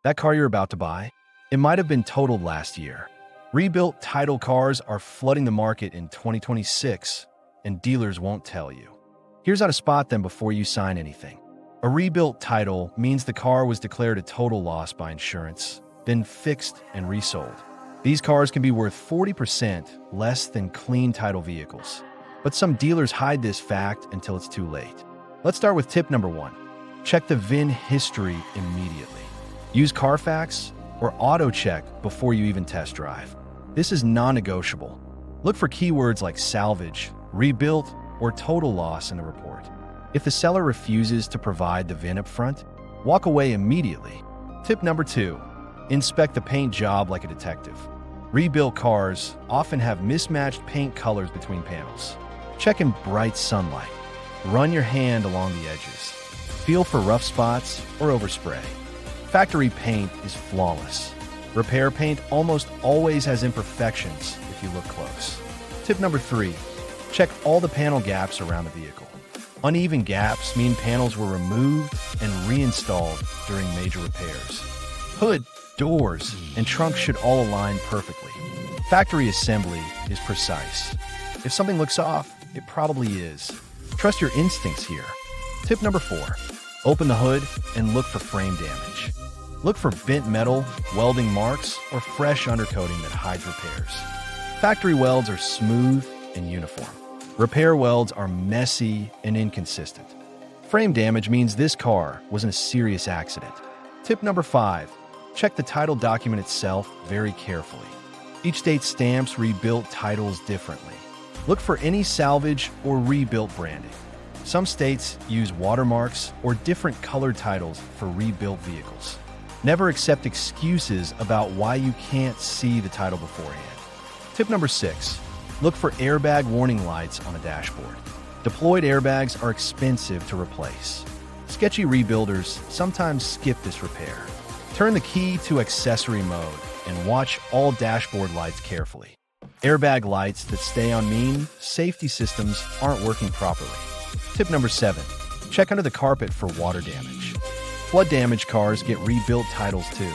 That car you're about to buy, it might have been totaled last year. Rebuilt title cars are flooding the market in 2026, and dealers won't tell you. Here's how to spot them before you sign anything. A rebuilt title means the car was declared a total loss by insurance, been fixed and resold. These cars can be worth 40% less than clean title vehicles. But some dealers hide this fact until it's too late. Let's start with tip number 1. Check the VIN history immediately. Use Carfax or AutoCheck before you even test drive. This is non-negotiable. Look for keywords like salvage, rebuilt, or total loss in the report. If the seller refuses to provide the VIN up front, walk away immediately. Tip number 2. Inspect the paint job like a detective. Rebuilt cars often have mismatched paint colors between panels. Check in bright sunlight. Run your hand along the edges. Feel for rough spots or overspray. Factory paint is flawless. Repair paint almost always has imperfections if you look close. Tip number 3. Check all the panel gaps around the vehicle. Uneven gaps mean panels were removed and reinstalled during major repairs. Hood, doors, and trunk should all align perfectly. Factory assembly is precise. If something looks off, it probably is. Trust your instincts here. Tip number 4. Open the hood and look for frame damage. Look for bent metal, welding marks, or fresh undercoating that hides repairs. Factory welds are smooth and uniform. Repair welds are messy and inconsistent. Frame damage means this car was in a serious accident. Tip number 5. Check the title document itself very carefully. Each state stamps rebuilt titles differently. Look for any salvage or rebuilt branding. Some states use watermarks or different colored titles for rebuilt vehicles. Never accept excuses about why you can't see the title beforehand. Tip number 6. Look for airbag warning lights on the dashboard. Deployed airbags are expensive to replace. Sketchy rebuilders sometimes skip this repair. Turn the key to accessory mode and watch all dashboard lights carefully. Airbag lights that stay on mean safety systems aren't working properly. Tip number 7. Check under the carpet for water damage. Flood damaged cars get rebuilt titles too.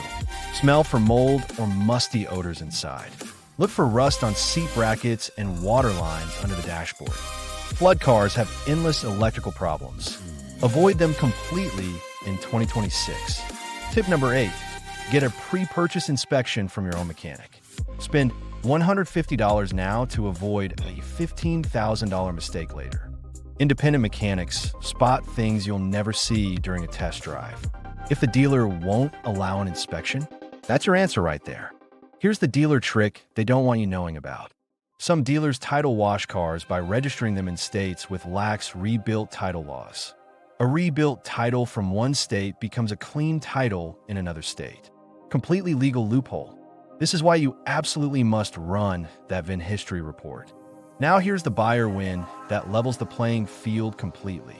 Smell for mold or musty odors inside. Look for rust on seat brackets and water lines under the dashboard. Flood cars have endless electrical problems. Avoid them completely in 2026. Tip number 8. Get a pre-purchase inspection from your own mechanic. Spend $150 now to avoid a $15,000 mistake later. Independent mechanics spot things you'll never see during a test drive. If the dealer won't allow an inspection, that's your answer right there. Here's the dealer trick they don't want you knowing about. Some dealers title wash cars by registering them in states with lax rebuilt title laws. A rebuilt title from one state becomes a clean title in another state. Completely legal loophole. This is why you absolutely must run that VIN history report. Now here's the buyer win that levels the playing field completely.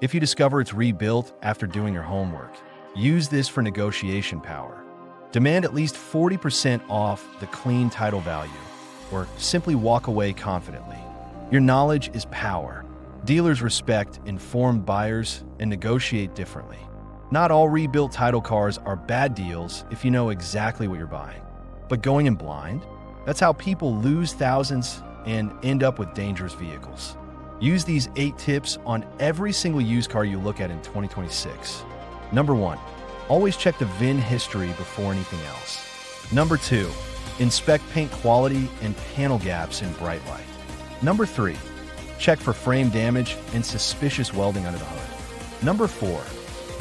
If you discover it's rebuilt after doing your homework, use this for negotiation power. Demand at least 40% off the clean title value, or simply walk away confidently. Your knowledge is power. Dealers respect informed buyers and negotiate differently. Not all rebuilt title cars are bad deals if you know exactly what you're buying. But going in blind? That's how people lose thousands and end up with dangerous vehicles. Use these 8 tips on every single used car you look at in 2026. Number 1. Always check the VIN history before anything else. Number 2. Inspect paint quality and panel gaps in bright light. Number 3. Check for frame damage and suspicious welding under the hood. Number 4.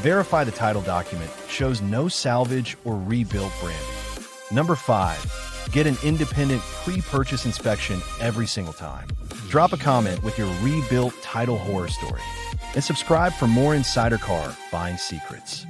Verify the title document shows no salvage or rebuilt branding. Number 5. Get an independent pre-purchase inspection every single time. Drop a comment with your rebuilt title horror story. And subscribe for more insider car buying secrets.